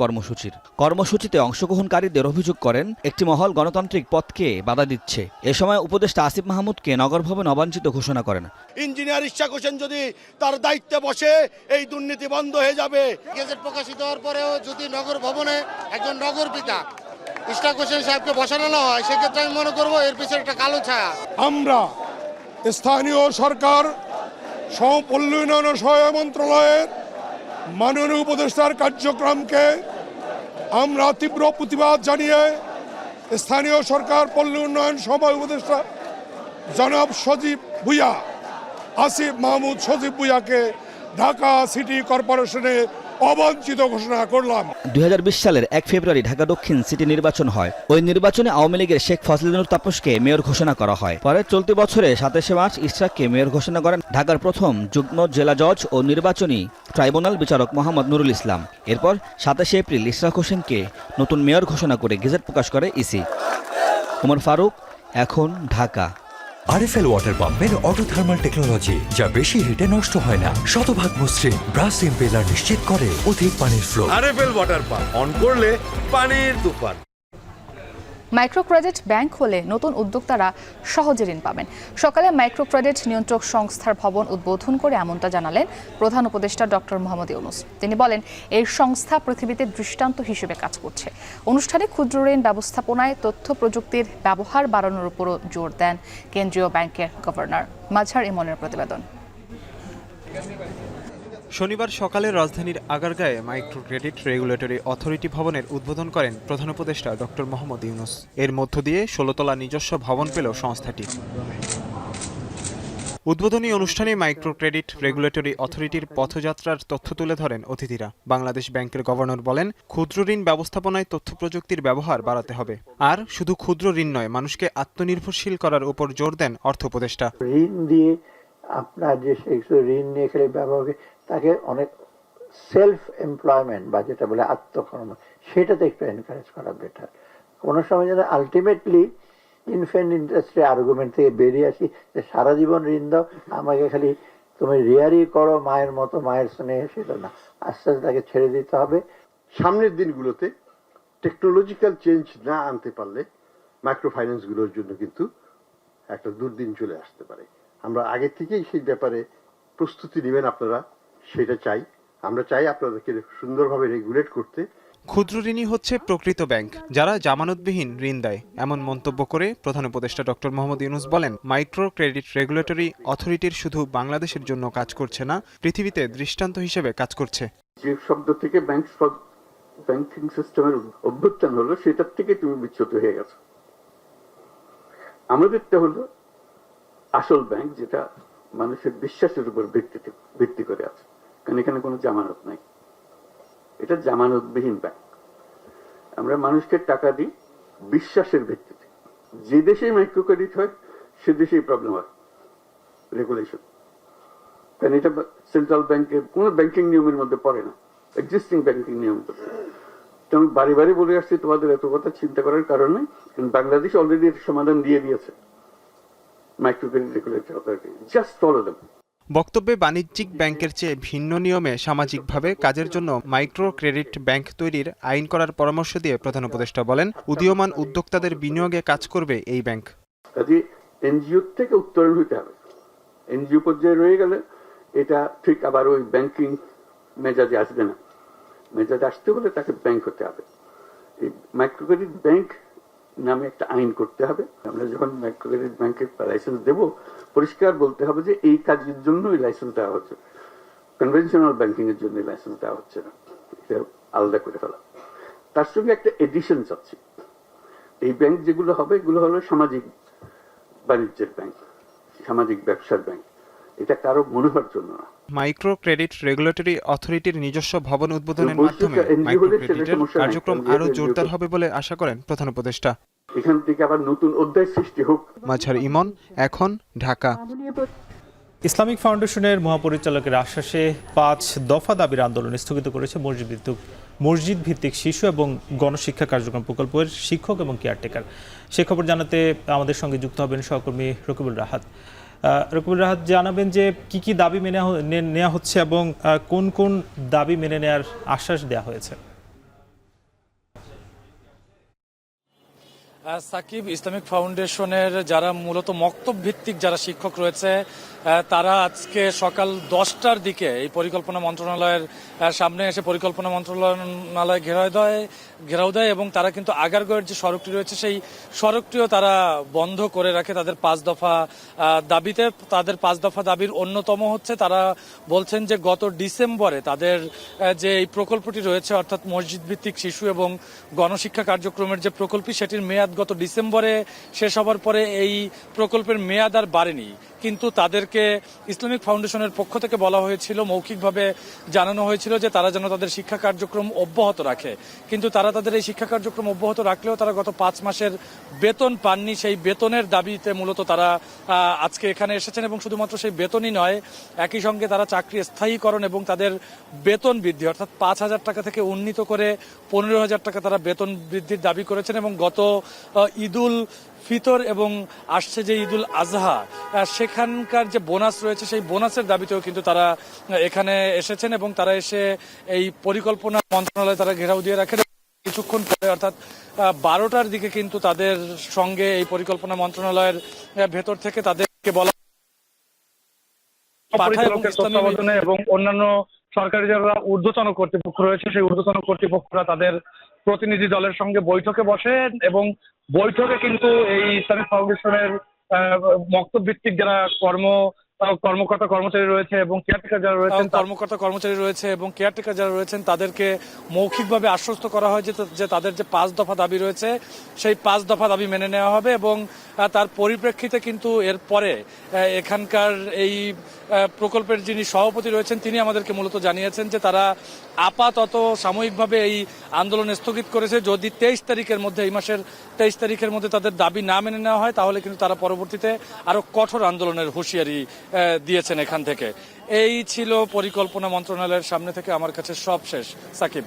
কর্মসূচিতে অংশগ্রহণকারীদের অভিযোগ করেন একটি মহল গণতান্ত্রিক পথকে বাধা দিচ্ছে। এ সময় উপদেষ্টা আসিফ মাহমুদকে নগর ভবন অবাঞ্ছিত ঘোষণা করেন। ইঞ্জিনিয়ার ইশরাক হোসেন যদি তার দায়িত্বে বসে এই দুর্নীতি বন্ধ হয়ে যাবে। গেজেট প্রকাশিত হওয়ার পরেও যদি নগর ভবনে একজন নগর পিতা ইশরাক হোসেন সাহেবকে বসানো না হয়, সেক্ষেত্রে আমি মনে করবো এর পিছনে একটা কালো ছায়া। আমরা স্থানীয় সরকার পল্লী উন্নয়ন সহায়ক মন্ত্রণালয়ের মাননীয় উপদেষ্টার কার্যক্রমকে আমরা তীব্র প্রতিবাদ জানিয়ে স্থানীয় সরকার পল্লী উন্নয়ন সহায়ক উপদেষ্টা জনাব সজীব ভুইয়া, আসিফ মাহমুদ সজীব ভুইয়াকে ঢাকা সিটি কর্পোরেশনে অবাঞ্ছিত ঘোষণা করলাম। 2020 সালের 1 ফেব্রুয়ারি ঢাকা দক্ষিণ সিটি নির্বাচন হয়। ওই নির্বাচনে আওয়ামী লীগের শেখ ফজলুল তাপসকে মেয়র ঘোষণা করা হয়। পরে চলতি বছরে 27 মার্চ ইশরাককে মেয়র ঘোষণা করেন ঢাকার প্রথম যুগ্ম জেলা জজ ও নির্বাচনী ট্রাইব্যুনাল বিচারক মোহাম্মদ নুরুল ইসলাম। এরপর 27 এপ্রিল ইশরাক হোসেনকে নতুন মেয়র ঘোষণা করে গেজেট প্রকাশ করে ইসি। ওমর ফারুক, এখন, ঢাকা। আরএফএল ওয়াটার পাম্পের অটো থার্মাল টেকনোলজি, যা বেশি হিটে নষ্ট হয় না, শতভাগ মসৃণ, ব্রাশ ইম্পেলার নিশ্চিত করে অধিক পানির flow. RFL water pump on করলে পানির তুফান। মাইক্রো ক্রেডিট ব্যাংক হলে নতুন উদ্যোক্তারা সহজে ঋণ পাবেন। সকালে মাইক্রো ক্রেডিট নিয়ন্ত্রক সংস্থার ভবন উদ্বোধন করে এমনটা জানালেন প্রধান উপদেষ্টা ডক্টর মোহাম্মদ ইউনূস। তিনি বলেন, এই সংস্থা পৃথিবীতে দৃষ্টান্ত হিসেবে কাজ করছে। অনুষ্ঠানে ক্ষুদ্র ঋণ ব্যবস্থাপনায় তথ্য প্রযুক্তির ব্যবহার বাড়ানোর উপরও জোর দেন কেন্দ্রীয় ব্যাংকের গভর্নর। মাঝার ইমনের প্রতিবেদন। শনিবার সকালে রাজধানীর আগারগাঁয়ে মাইক্রো ক্রেডিট রেগুলেটরি অথরিটি ভবনের উদ্বোধন করেন প্রধান উপদেষ্টা ডক্টর মোহাম্মদ ইউনূস। এর মধ্য দিয়ে 16 তলা নিজস্ব ভবন পেল সংস্থাটি। উদ্বোধনী অনুষ্ঠানে মাইক্রো ক্রেডিট রেগুলেটরি অথরিটির পথযাত্রার তথ্য তুলে ধরেন অতিথিরা। বাংলাদেশ ব্যাংকের গভর্নর বলেন, ক্ষুদ্র ঋণ ব্যবস্থাপনায় তথ্য প্রযুক্তির ব্যবহার বাড়াতে হবে। আর শুধু ক্ষুদ্র ঋণ নয়, মানুষকে আত্মনির্ভরশীল করার উপর জোর দেন অর্থ উপদেষ্টা। ঋণ দিয়ে আপনার যে ঋণ নিয়ে খেলে ব্যবহার তাকে অনেক সেলফ এমপ্লয়মেন্ট বা যেটা বলে আত্মকর্ম, সেটাতে একটু এনকারেজ করা বেটার। কোনো সময় যেন আলটিমেটলি ইনফ্যান্ট ইন্ডাস্ট্রি আর্গুমেন্ট থেকে বেরিয়ে আসি যে সারা জীবন ঋণ দাও, আমাকে খালি তুমি রিয়ারি করো মায়ের মতো, মায়ের স্নেহে, সেটা না, আস্তে আস্তে তাকে ছেড়ে দিতে হবে। সামনের দিনগুলোতে টেকনোলজিক্যাল চেঞ্জ না আনতে পারলে মাইক্রো ফাইন্যান্সগুলোর জন্য কিন্তু একটা দুর্দিন চলে আসতে পারে। আমরা আগে থেকেই সেই ব্যাপারে প্রস্তুতি নেবেন আপনারা, সেটা চাই। আমরা চাই আপনাদেরকে সুন্দরভাবে রেগুলেট করতে। ক্ষুদ্র ঋণই হচ্ছে প্রকৃত ব্যাংক, যারা জামানতবিহীন ঋণ দেয়, এমন মন্তব্য করে প্রধান উপদেষ্টা ডক্টর মোহাম্মদ ইউনূস বলেন, মাইক্রো ক্রেডিট রেগুলেটরি অথরিটির শুধু বাংলাদেশের জন্য কাজ করছে না, পৃথিবীতে দৃষ্টান্ত হিসেবে কাজ করছে। যে শব্দ থেকে ব্যাংকিং সিস্টেমের অভ্যুত্থান হলো, সেটার থেকে তুমি বিচ্যুত হয়ে গেছো। আমাদেরটা হলো আসল ব্যাংক, যেটা মানুষের বিশ্বাসের উপর ভিত্তি করে আছে, কারণ এখানে কোনো জামানত নাই। এটা জামানতবিহীন ব্যাংক। আমরা মানুষকে টাকা দিই বিশ্বাসের ভিত্তিতে। যে দেশে মাইক্রো ক্রেডিট হয় সে দেশেই প্রবলেম হয় রেগুলেশন, কারণ এটা সেন্ট্রাল ব্যাংকের কোনো ব্যাংকিং নিয়মের মধ্যে পড়ে না, এক্সিস্টিং ব্যাংকিং নিয়ম করছে। তো আমি বারে বারে বলে আসছি তোমাদের এত কথা চিন্তা করার কারণে, কারণ বাংলাদেশ অলরেডি এর সমাধান দিয়ে দিয়েছে। Micro credit regulatory authority, just follow them. বক্তব্যে বাণিজ্যিক ব্যাংকের চেয়ে ভিন্ন নিয়মে সামাজিকভাবে কাজের জন্য মাইক্রো ক্রেডিট ব্যাংক তৈরির আইন করার পরামর্শ দিয়ে প্রধান উপদেষ্টা বলেন, উদীয়মান উদ্যোক্তাদের বিনিয়োগে কাজ করবে এই ব্যাংক। কাজে এনজিও থেকে উত্তরণ হইতে হবে। এনজিও পর্যায়ে রয়ে গেলে এটা ঠিক আবার ওই ব্যাংকিং মেজাজে আসবে না। মেজাজে আসতে হলে তাকে ব্যাংক হতে হবে। এই মাইক্রো ক্রেডিট ব্যাংক নামে একটা আইন করতে হবে। আমরা যখন মাইক্রো ক্রেডিট ব্যাংকের লাইসেন্স দেব, পরিষ্কার বলতে হবে যে এই কাজের জন্য এই লাইসেন্স দেওয়া হচ্ছে, কনভেনশনাল ব্যাংকিং এর জন্য এই লাইসেন্স দেওয়া হচ্ছে না, এটা আলাদা করে ফেলা। তার সঙ্গে একটা এডিশন চাচ্ছি, এই ব্যাংক যেগুলো হবে এগুলো হলো সামাজিক বাণিজ্যের ব্যাংক, সামাজিক ব্যবসার ব্যাংক। এটা কারো মনোভার জন্য না। মাইক্রো ক্রেডিট রেগুলেটরি অথরিটির নিজস্ব ভবন উদ্বোধনের মাধ্যমে মাইক্রো ক্রেডিটের কার্যক্রম আরো জোরদার হবে বলে আশা করেন প্রধান উপদেষ্টা। এখান থেকে আবার নতুন অধ্যায় সৃষ্টি হোক। মাঝার ইমন, এখন, ঢাকা। ইসলামিক ফাউন্ডেশনের মহাপরিচালকের আশ্বাসে 5 দফা দাবির আন্দোলন স্থগিত করেছে মসজিদ ভিত্তিক শিশু এবং গণশিক্ষা কার্যক্রম প্রকল্পের শিক্ষক এবং কেয়ারটেকার। সে খবর জানাতে আমাদের সঙ্গে যুক্ত হবেন সহকর্মী রকিবুল রাহাত। রকিবুল রাহাত, জানাবেন যে কি দাবি নেওয়া হচ্ছে এবং কোন কোন দাবি মেনে নেওয়ার আশ্বাস দেওয়া হয়েছে? সাকিব, ইসলামিক ফাউন্ডেশনের যারা মূলত মক্তব ভিত্তিক যারা শিক্ষক রয়েছে তারা আজকে সকাল 10টার দিকে এই পরিকল্পনা মন্ত্রণালয়ের সামনে এসে পরিকল্পনা মন্ত্রণালয় ঘেরাও দেয় এবং তারা কিন্তু আগারগাঁওয়ের যে সড়কটি রয়েছে সেই সড়কটিও তারা বন্ধ করে রাখে তাদের 5 দফা দাবিতে। তাদের 5 দফা দাবির অন্যতম হচ্ছে, তারা বলছেন যে গত ডিসেম্বরে তাদের যে এই প্রকল্পটি রয়েছে অর্থাৎ মসজিদ ভিত্তিক শিশু এবং গণশিক্ষা কার্যক্রমের যে প্রকল্প, সেটির মেয়াদ গত ডিসেম্বরে শেষ হবার পরে এই প্রকল্পের মেয়াদ আর বাড়েনি। কিন্তু তাদেরকে ইসলামিক ফাউন্ডেশনের পক্ষ থেকে বলা হয়েছিল, মৌখিকভাবে জানানো হয়েছিল যে তারা যেন তাদের শিক্ষা কার্যক্রম অব্যাহত রাখে। কিন্তু তারা তাদের এই শিক্ষা কার্যক্রম অব্যাহত রাখলেও তারা গত 5 মাসের বেতন পাননি। সেই বেতনের দাবিতে মূলত তারা আজকে এখানে এসেছেন এবং শুধুমাত্র সেই বেতনই নয়, একই সঙ্গে তারা চাকরি স্থায়ীকরণ এবং তাদের বেতন বৃদ্ধি অর্থাৎ 5,000 টাকা থেকে উন্নীত করে 15,000 টাকা তারা বেতন বৃদ্ধির দাবি করেছেন। এবং গত ঈদুল ফিতর এবং আসছে যে ঈদুল আজহা, সেখানকার যে বোনাস রয়েছে সেই বোনাসের দাবিতেও কিন্তু তারা এখানে এসেছেন এবং তারা এসে এই পরিকল্পনা মন্ত্রণালয় তারা ঘেরাও দিয়ে রাখেন। কিছুক্ষণ পরে অর্থাৎ 12টার দিকে কিন্তু তাদের সঙ্গে এই পরিকল্পনা মন্ত্রণালয়ের ভেতর থেকে তাদেরকে বলা এবং অন্যান্য সরকারি যারা ঊর্ধ্বতন কর্তৃপক্ষ রয়েছে সেই ঊর্ধ্বতন কর্তৃপক্ষরা তাদের প্রতিনিধি দলের সঙ্গে বৈঠকে বসেন এবং বৈঠকে কিন্তু এই ইসলামিক ফাউন্ডেশনের মক্তব ভিত্তিক যারা কর্মকর্তা কর্মচারী রয়েছে এবং কেয়ারটেকার যারা রয়েছেন তাদেরকে মৌখিকভাবে আশ্বস্ত করা হয় যে তাদের যে 5 দফা দাবি রয়েছে সেই 5 দফা দাবি মেনে নেওয়া হবে। এবং তার পরিপ্রেক্ষিতে কিন্তু এরপরে এখানকার এই প্রকল্পের যিনি সভাপতি রয়েছেন তিনি আমাদেরকে মূলত জানিয়েছেন যে তারা আপাতত সাময়িকভাবে এই আন্দোলন স্থগিত করেছে। যদি 23 তারিখের মধ্যে, এই মাসের 23 তারিখের মধ্যে তাদের দাবি না মেনে নেওয়া হয় তাহলে কিন্তু তারা পরবর্তীতে আরো কঠোর আন্দোলনের হুঁশিয়ারি দিয়েছেন এখান থেকে। এই ছিল পরিকল্পনা মন্ত্রণালয়ের সামনে থেকে আমার কাছে সব শেষ। সাকিব,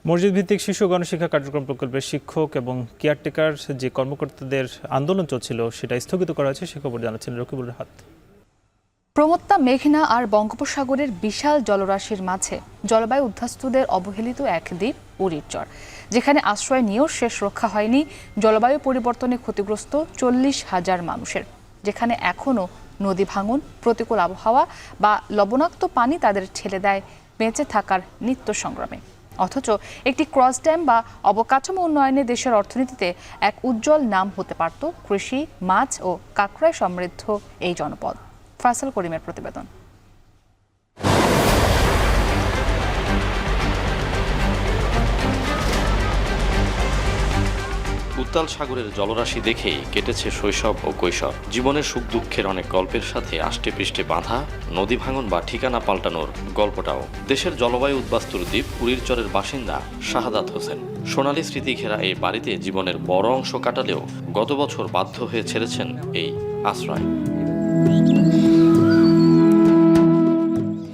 মসজিদ ভিত্তিক শিশু গণশিক্ষা কার্যক্রম প্রকল্পের শিক্ষক এবং কেয়ারটেকার যে কর্মকর্তাদের আন্দোলন চলছিল সেটা স্থগিত করা হয়েছে, সে খবর জানাচ্ছেন রকিবুল রাহাত। প্রমত্তা, মেঘনা আর বঙ্গোপসাগরের বিশাল জলরাশির মাঝে জলবায়ু উদ্বাস্তুদের অবহেলিত এক দ্বীপ উরিরচর, যেখানে আশ্রয় নিয়েও শেষ রক্ষা হয়নি জলবায়ু পরিবর্তনে ক্ষতিগ্রস্ত 40,000 মানুষের, যেখানে এখনও নদী ভাঙন, প্রতিকূল আবহাওয়া বা লবণাক্ত পানি তাদের ঠেলে দেয় বেঁচে থাকার নিত্য সংগ্রামে। অথচ একটি ক্রস ড্যাম বা অবকাঠামো উন্নয়নে দেশের অর্থনীতিতে এক উজ্জ্বল নাম হতে পারত কৃষি, মাছ ও কাঁকড়ায় সমৃদ্ধ এই জনপদ। ফয়সাল করিমের প্রতিবেদন। উত্তাল সাগরের জলরাশি দেখেই কেটেছে শৈশব ও কৈশোর। জীবনের সুখ দুঃখের অনেক গল্পের সাথে আষ্টে পৃষ্ঠে বাঁধা নদী ভাঙন বা ঠিকানা পাল্টানোর গল্পটাও। দেশের জলবায়ু উদ্বাস্তুর দ্বীপ উরিরচরের বাসিন্দা শাহাদাত হোসেন সোনালী স্মৃতি ঘেরা এই বাড়িতে জীবনের বড় অংশ কাটালেও গত বছর বাধ্য হয়ে ছেড়েছেন এই আশ্রয়।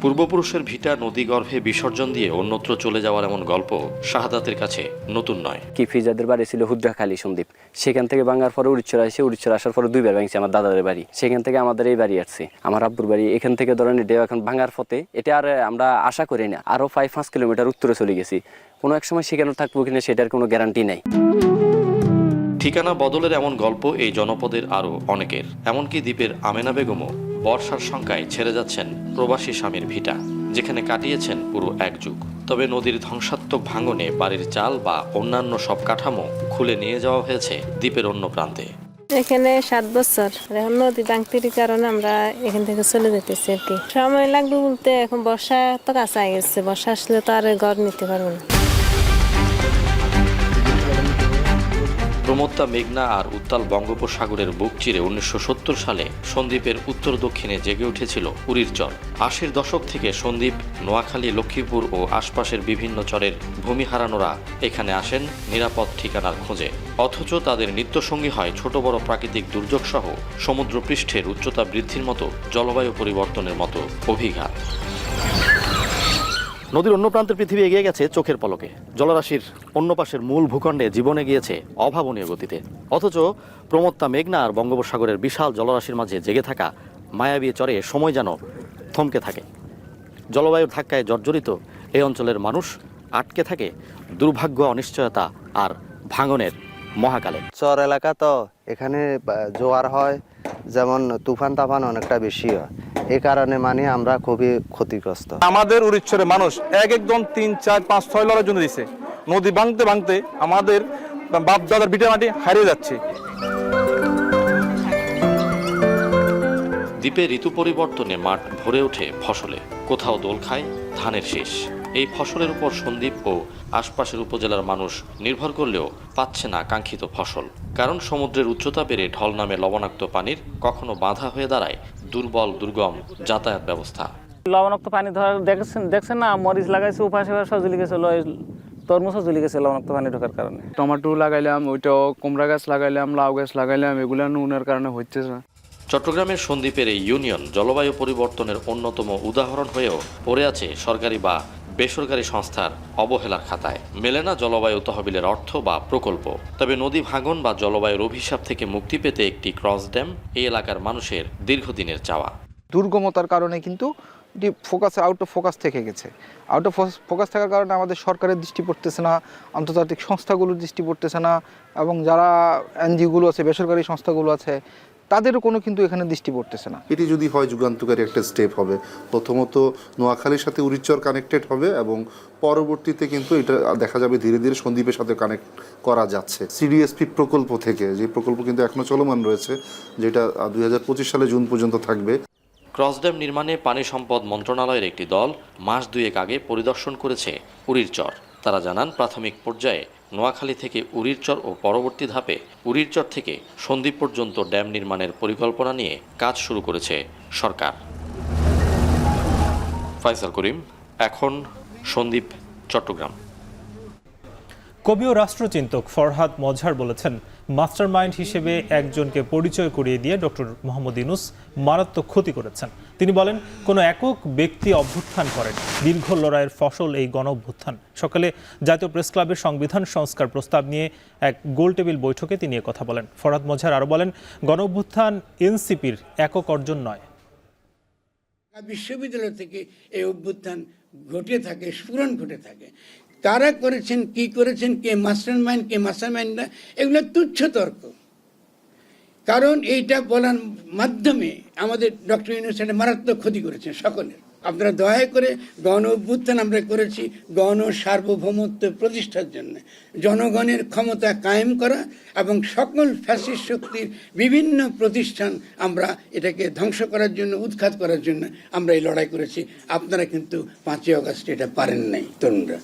পূর্বপুরুষের ভিটা নদীগর্ভে বিসর্জন দিয়ে অন্যত্র চলে যাওয়ার এমন গল্প শাহাদাতের কাছে নতুন নয়। কিফিজাদের বাড়ি ছিল হুদ্রাখালী সন্দ্বীপ, সেখান থেকে ভাঙার পরে উড়িষ্যা আসে, উড়িষ্যা আসার পরে 2 বার ভাঙছে আমার দাদাদের বাড়ি, সেখান থেকে আমাদের এই বাড়ি আসছে, আমার আব্বুর বাড়ি। এখান থেকে ধরেন এটা এখন ভাঙার পথে, এটা আর আমরা আশা করি না, আরো 5-5 কিলোমিটার উত্তরে চলে গেছি। কোনো এক সময় সেখানে থাকবো কিনা সেটার কোনো গ্যারান্টি নাই। ঠিকানা বদলের এমন গল্প এই জনপদের আরও অনেকের। এমনকি দ্বীপের আমেনা বেগমও বর্ষার শঙ্কায় ছেড়ে যাচ্ছেন প্রবাসী স্বামীর ভিটা, যেখানে কাটিয়েছেন পুরো 1 যুগ। তবে নদীর ধ্বংসাত্মক ভাঙনে বাড়ির চাল বা অন্যান্য সব কাঠামো খুলে নিয়ে যাওয়া হয়েছে দ্বীপের অন্য প্রান্তে। এখানে 7 বছর, এখন নদী ভাঙতির কারণে আমরা এখান থেকে চলে যেতেছি আর কি। সময় লাগবে বলতে এখন বর্ষা তো কাছে গেছে, বর্ষা আসলে তো আর ঘর নিতে পারবো না। প্রমত্তা মেঘনা আর উত্তাল বঙ্গোপসাগরের বুক চিরে 1970 সালে সন্দ্বীপের উত্তর দক্ষিণে জেগে উঠেছিল উরিরচর। 80-র দশক থেকে সন্দ্বীপ, নোয়াখালী, লক্ষ্মীপুর ও আশপাশের বিভিন্ন চরের ভূমি হারানোরা এখানে আসেন নিরাপদ ঠিকানার খোঁজে। অথচ তাদের নিত্যসঙ্গী হয় ছোট বড় প্রাকৃতিক দুর্যোগ সহ সমুদ্রপৃষ্ঠের উচ্চতা বৃদ্ধির মতো জলবায়ু পরিবর্তনের মতো অভিঘাত। নদীর অন্য প্রান্তের পৃথিবী এগিয়ে গেছে চোখের পলকে। জলরাশির অন্য পাশের মূল ভূখণ্ডে জীবনে গিয়েছে অভাবনীয় গতিতে। অথচ প্রমত্তা মেঘনা আর বঙ্গোপসাগরের বিশাল জলরাশির মাঝে জেগে থাকা মায়াবী চরে সময় যেন থমকে থাকে। জলবায়ুর ধাক্কায় জর্জরিত এই অঞ্চলের মানুষ আটকে থাকে দুর্ভাগ্য, অনিশ্চয়তা আর ভাঙনের মহাকালে। চর এলাকা তো এখানে জোয়ার হয়, যেমন তুফান তাফান অনেকটা বেশি হয়, এই কারণে মানে আমরা খুবই ক্ষতিগ্রস্ত। আমাদের উরিচ্ছরে মানুষ একজন 3, 4, 5, 6 লড়ার জন্য দিছে। নদী ভাঙতে ভাঙতে আমাদের বাপ দাদার ভিটে মাটি হারিয়ে যাচ্ছে। দ্বীপে ঋতু পরিবর্তনে মাঠ ভরে ওঠে ফসলে, কোথাও দোল খায় ধানের শীষ। এই ফসলের উপর সন্দ্বীপ ও আশপাশের উপজেলার মানুষ নির্ভর করলেও পাচ্ছে না কাঙ্ক্ষিত ফসল। কারণ সমুদ্রের উচ্চতা বেড়ে ঢল নামে লবণাক্ত পানির কখনো বাধা হয়ে দাঁড়ায় দুর্বল দুর্গম যাতায়াত ব্যবস্থা। লবণাক্ত পানি ধরা দেখছেন না, মরিচ লাগাইছে উপাসে সজুলি গেছে, তরমুজও ঝুলি গেছে লবণাক্ত পানি ঢোকার কারণে। টমেটো লাগাইলাম, ওইটাও কুমড়া গাছ লাগাইলাম, লাউ গাছ লাগাইলাম, এগুলো নুনের কারণে হচ্ছে না। চট্টগ্রামের সন্দ্বীপের এই ইউনিয়ন জলবায়ু পরিবর্তনের অন্যতম উদাহরণ হয়েও পড়ে আছে সরকারি বা বেসরকারি সংস্থার অবহেলার খাতায়। মেলে না জলবায়ু তহবিলের অর্থ বা প্রকল্প। তবে নদী ভাঙন বা জলবায়ুর অভিশাপ থেকে মুক্তি পেতে একটি ক্রস ড্যাম এই এলাকার মানুষের দীর্ঘদিনের চাওয়া। দুর্গমতার কারণে কিন্তু এটি আউট অফ ফোকাস থেকে গেছে। আউট অফ ফোকাস থাকার কারণে আমাদের সরকারের দৃষ্টি পড়তেছে না, আন্তর্জাতিক সংস্থাগুলোর দৃষ্টি পড়তেছে না, এবং যারা এনজিওগুলো আছে, বেসরকারি সংস্থাগুলো আছে, তাদেরও কোনো কিন্তু এখানে দৃষ্টি পড়তেছে না। এটি যদি হয় যুগান্তকারী একটা স্টেপ হবে। প্রথমত নোয়াখালীর সাথে উরিচ্চর কানেক্টেড হবে এবং পরবর্তীতে কিন্তু এটা দেখা যাবে ধীরে ধীরে সন্দ্বীপের সাথে কানেক্ট করা যাচ্ছে। সিডিএসপি প্রকল্প থেকে, যে প্রকল্প কিন্তু এখনও চলমান রয়েছে, যেটা 2025 সালে জুন পর্যন্ত থাকবে। ক্রস ড্যাম নির্মাণে পানি সম্পদ মন্ত্রণালয়ের একটি দল মাস 2 আগে পরিদর্শন করেছে উরিরচর। তারা জানান প্রাথমিক পর্যায়ে নোয়াখালী থেকে উরিরচর ও পরবর্তী ধাপে উরিরচর থেকে সন্দ্বীপ পর্যন্ত ড্যাম নির্মাণের পরিকল্পনা নিয়ে কাজ শুরু করেছে সরকার। ফয়সাল করিম, এখন সন্দ্বীপ, চট্টগ্রাম। কবি ও রাষ্ট্রচিন্তক ফরহাদ মজহার বলেছেন, মাস্টারমাইন্ড হিসেবে একজনকে পরিচয় করিয়ে দিয়ে ডক্টর মোহাম্মদ ইউনূস মারাত্মক ক্ষতি করেছেন। তিনি বলেন, কোনো একক ব্যক্তি অভ্যুত্থান করেন, দীর্ঘ লড়াইয়ের ফসল এই গণ অভ্যুত্থান। সকালে জাতীয় প্রেস ক্লাবের সংবিধান সংস্কার প্রস্তাব নিয়ে এক গোলটেবিল বৈঠকে তিনি কথা বলেন। ফরহাদ মজহার আরও বলেন, গণ অভ্যুত্থান এনসিপির একক অর্জন নয়। বিশ্ববিদ্যালয় থেকে এই অভ্যুত্থান ঘটে থাকে, স্ফুরণ ঘটে থাকে। কারা করেছেন, কি করেছেন, কে মাস্টারমাইন্ড, কে মাস্টারমাইন্ড না, এগুলো তুচ্ছ তর্ক। কারণ এইটা বলার মাধ্যমে আমাদের ডক্টর ইউনূস মারাত্মক ক্ষতি করেছেন সকলের। আপনারা দয়া করে, গণ অভ্যুত্থান আমরা করেছি গণ সার্বভৌমত্ব প্রতিষ্ঠার জন্য, জনগণের ক্ষমতা কায়েম করা এবং সকল ফ্যাসিস্ট শক্তির বিভিন্ন প্রতিষ্ঠান আমরা এটাকে ধ্বংস করার জন্য, উৎখাত করার জন্য আমরা এই লড়াই করেছি। আপনারা কিন্তু 5ই আগস্ট এটা পারেন নাই তরুণরা।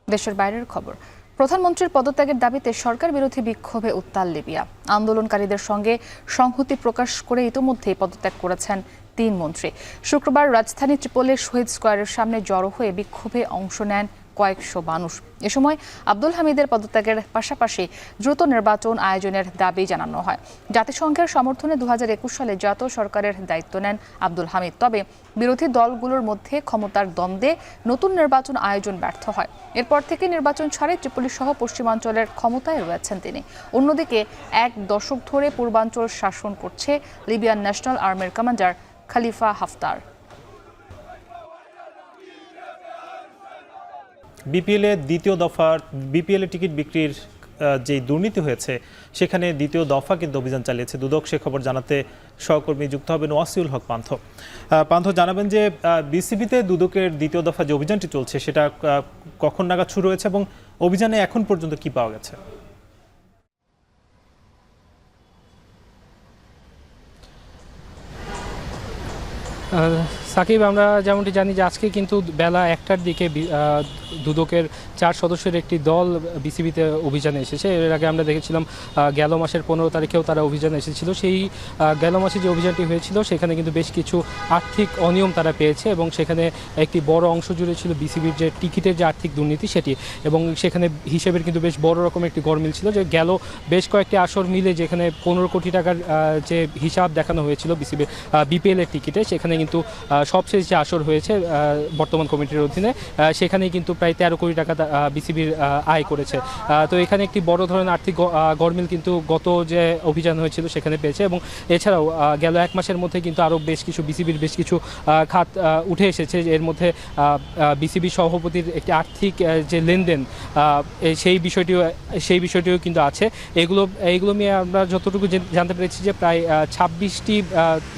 দেশের বাইরের খবর। প্রধানমন্ত্রীর পদত্যাগের দাবিতে সরকার বিরোধী বিক্ষোভে উত্তাল লিবিয়া। আন্দোলনকারীদের সঙ্গে সংহতি প্রকাশ করে ইতোমধ্যেই পদত্যাগ করেছেন 3 মন্ত্রী। শুক্রবার রাজধানী ট্রিপলির শহীদ স্কোয়ারের সামনে জড়ো হয়ে বিক্ষোভে অংশ নেন কয়েকশো মানুষ। এ সময় আব্দুল হামিদের পদত্যাগের পাশাপাশি দ্রুত নির্বাচন আয়োজনের দাবি জানানো হয়। জাতিসংঘের সমর্থনে 2021 সালে জাতীয় সরকারের দায়িত্ব নেন আব্দুল হামিদ। তবে বিরোধী দলগুলোর মধ্যে ক্ষমতার দ্বন্দ্বে নতুন নির্বাচন আয়োজন ব্যর্থ হয়। এরপর থেকে নির্বাচন ছাড়াই ট্রিপলি সহ পশ্চিমাঞ্চলের ক্ষমতায় রয়েছেন তিনি। অন্যদিকে 1 দশক ধরে পূর্বাঞ্চল শাসন করছে লিবিয়ান ন্যাশনাল আর্মির কমান্ডার খলিফা হাফতার। বিপিএল টিকিট বিক্রির যে দুর্নীতি হয়েছে সেখানে দ্বিতীয় দফা কিন্তু অভিযান চালিয়েছে দুদক। সে খবর জানাতে সহকর্মী যুক্ত হবেন ওয়াসিউল হক পান্থ। পান্থ, জানাবেন যে বিসিবিতে দুদকের দ্বিতীয় দফা যে অভিযানটি চলছে সেটা কখন নাগাদ শুরু হয়েছে এবং অভিযানে এখন পর্যন্ত কি পাওয়া গেছে? সাকিব, আমরা যেমনটি জানি যে আজকে কিন্তু বেলা 1টার দিকে দুদকের 4 সদস্যের একটি দল বিসিবিতে অভিযানে এসেছে। এর আগে আমরা দেখেছিলাম গেল মাসের 15 তারিখেও তারা অভিযানে এসেছিল। সেই গেল মাসে যে অভিযানটি হয়েছিল সেখানে কিন্তু বেশ কিছু আর্থিক অনিয়ম তারা পেয়েছে এবং সেখানে একটি বড় অংশ জুড়ে ছিল বিসিবির যে টিকিটের যে আর্থিক দুর্নীতি সেটি। এবং সেখানে হিসেবের কিন্তু বেশ বড় রকমের একটি গড়মিল ছিল যে গেল বেশ কয়েকটি আসর মিলে যেখানে 15 কোটি টাকার যে হিসাব দেখানো হয়েছিল বিসিবির বিপিএলের টিকিটে, সেখানে কিন্তু সবশেষ যে আসর হয়েছে বর্তমান কমিটির অধীনে সেখানেই কিন্তু প্রায় 13 কোটি টাকা বিসিবির আয় করেছে। তো এখানে একটি বড় ধরনের আর্থিক গড়মিল কিন্তু গত যে অভিযান হয়েছিল সেখানে পেয়েছে। এবং এছাড়াও গেল 1 মাসের মধ্যে কিন্তু আরও বেশ কিছু বিসিবির বেশ কিছু খাত উঠে এসেছে। এর মধ্যে বিসিবি সভাপতির একটি আর্থিক যে লেনদেন সেই বিষয়টিও কিন্তু আছে। এইগুলো নিয়ে আমরা যতটুকু জানতে পেরেছি যে প্রায় 26টি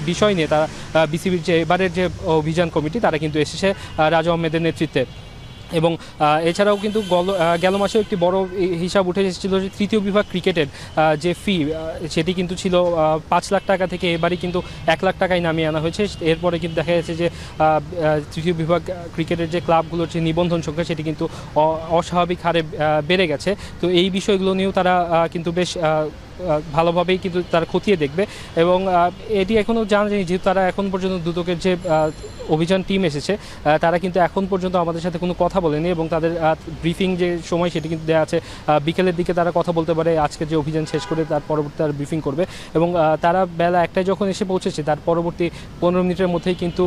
বিষয় নিয়ে তারা বিসিবির যে এবারের যে অভিযান কমিটি তারা কিন্তু এসেছে রাজু আহমেদের নেতৃত্বে। এবং এছাড়াও কিন্তু গেল মাসেও একটি বড় হিসাব উঠে এসেছিল যে তৃতীয় বিভাগ ক্রিকেটের যে ফি সেটি কিন্তু ছিল 5 লাখ টাকা থেকে এবারই কিন্তু 1 লাখ টাকায় নামিয়ে আনা হয়েছে। এরপরে কিন্তু দেখা যাচ্ছে যে তৃতীয় বিভাগ ক্রিকেটের যে ক্লাবগুলোর যে নিবন্ধন সংখ্যা সেটি কিন্তু অস্বাভাবিক হারে বেড়ে গেছে। তো এই বিষয়গুলো নিয়েও তারা কিন্তু বেশ ভালোভাবেই কিন্তু তারা খতিয়ে দেখবে। এবং এটি এখনও জানা যায়নি যেহেতু তারা এখন পর্যন্ত দুদকের যে অভিযান টিম এসেছে তারা কিন্তু এখন পর্যন্ত আমাদের সাথে কোনো কথা বলেনি এবং তাদের ব্রিফিং যে সময় সেটি কিন্তু দেওয়া আছে বিকেলের দিকে তারা কথা বলতে পারে। আজকে যে অভিযান শেষ করে তার পরবর্তী তারা ব্রিফিং করবে এবং তারা বেলা 1টায় যখন এসে পৌঁছেছে তার পরবর্তী 15 মিনিটের মধ্যেই কিন্তু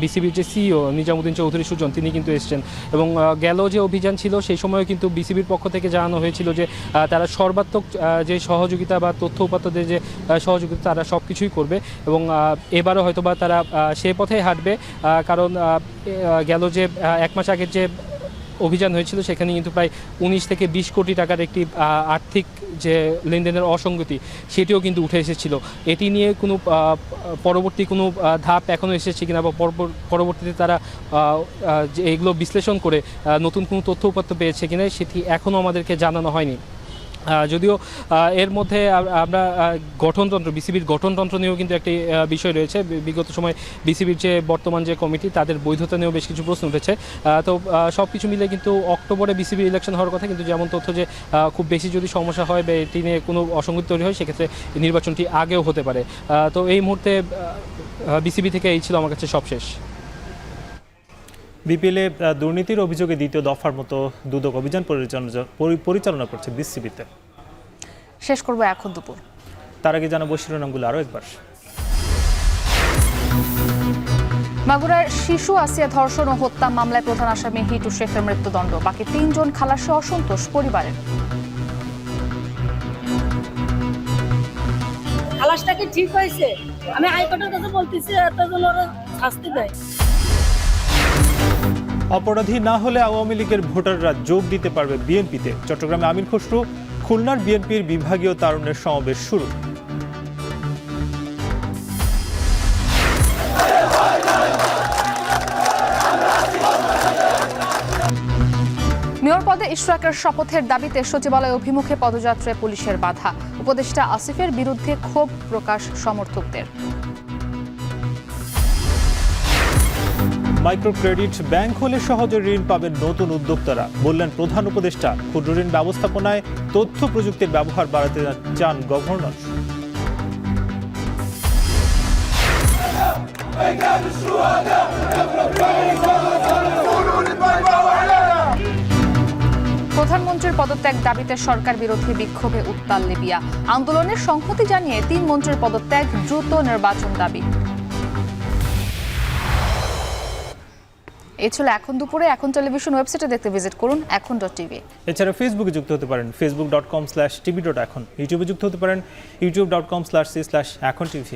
বিসিবির যে সিইও নিজামুদ্দিন চৌধুরী সুজন তিনি কিন্তু এসেছেন। এবং গেল যে অভিযান ছিল সেই সময়ও কিন্তু বিসিবির পক্ষ থেকে জানানো হয়েছিল যে তারা সর্বাত্মক যে সহযোগিতা বা তথ্য উপাত্তদের যে সহযোগিতা তারা সব কিছুই করবে এবং এবারও হয়তোবা তারা সে পথেই হাঁটবে। কারণ গেল যে 1 মাস আগের যে অভিযান হয়েছিল সেখানে কিন্তু প্রায় 19 থেকে 20 কোটি টাকার একটি আর্থিক যে লেনদেনের অসঙ্গতি সেটিও কিন্তু উঠে এসেছিল। এটি নিয়ে কোনো পরবর্তী কোনো ধাপ এখনও এসেছে কিনা বা পরবর্তীতে তারা এগুলো বিশ্লেষণ করে নতুন কোনো তথ্য উপাত্ত পেয়েছে কিনা সেটি এখনও আমাদেরকে জানানো হয়নি। যদিও এর মধ্যে আমরা গঠনতন্ত্র বিসিবির গঠনতন্ত্র নিয়েও কিন্তু একটি বিষয় রয়েছে। বিগত সময় বিসিবির যে বর্তমান যে কমিটি তাদের বৈধতা নিয়েও বেশ কিছু প্রশ্ন উঠেছে। তো সব কিছু মিলে কিন্তু অক্টোবরে বিসিবি ইলেকশন হওয়ার কথা, কিন্তু যেমন তথ্য যে খুব বেশি যদি সমস্যা হয় বা এটি নিয়ে কোনো অসঙ্গতি তৈরি হয় সেক্ষেত্রে নির্বাচনটি আগেও হতে পারে। তো এই মুহূর্তে বিসিবি থেকে এই ছিল আমার কাছে সবশেষ। বিপিএলে দুর্নীতির অভিযোগে দ্বিতীয় দফার মতো দুদক অভিযান পরিচালনা করছে বিসিবিতে। শেষ করব এখন দুপুর। তার আগে জানাবো শিরোনামগুলো আরও একবার। মাগুরার শিশু আসিয়া ধর্ষণ ও হত্যা মামলায় প্রধান আসামি হিটু শেখের মৃত্যুদণ্ড, বাকি 3 জন খালাসে অসন্তোষ পরিবারের। খালাসটা কি ঠিক হয়েছে? আমি হাইকোর্টের কাছে বলতেছি এতজন ওরা শাস্তি দেয়। অপরাধী না হলে আওয়ামী লীগের ভোটাররা যোগ দিতে পারবে বিএনপিতে। চট্টগ্রামে আমিন খসরু, খুলনার বিএনপির বিভাগীয় তারুণ্যের সমাবেশ শুরু। মেয়র পদে ইশরাকের শপথের দাবিতে সচিবালয় অভিমুখে পদযাত্রায় পুলিশের বাধা। উপদেষ্টা আসিফের বিরুদ্ধে ক্ষোভ প্রকাশ সমর্থকদের। মাইক্রো ক্রেডিট ব্যাংক হলে সহজে ঋণ পাবেন নতুন উদ্যোক্তারা, বললেন প্রধান উপদেষ্টা। ক্ষুদ্র ঋণ ব্যবস্থাপনায় তথ্য প্রযুক্তির ব্যবহার বাড়াতে চান গভর্নর। প্রধানমন্ত্রীর পদত্যাগ দাবিতে সরকার বিরোধী বিক্ষোভে উত্তাল লিবিয়া। আন্দোলনের সংহতি জানিয়ে 3 মন্ত্রীর পদত্যাগ, দ্রুত নির্বাচন দাবি। এই ছিল এখন দুপুরে। এখন টেলিভিশন ওয়েবসাইটে দেখতে ভিজিট করুন এখন.tv। এছাড়া ফেসবুকে যুক্ত হতে পারেন facebook.com/tv.এখন, ইউটিউবে যুক্ত হতে পারেন youtube.com/c/এখন tv।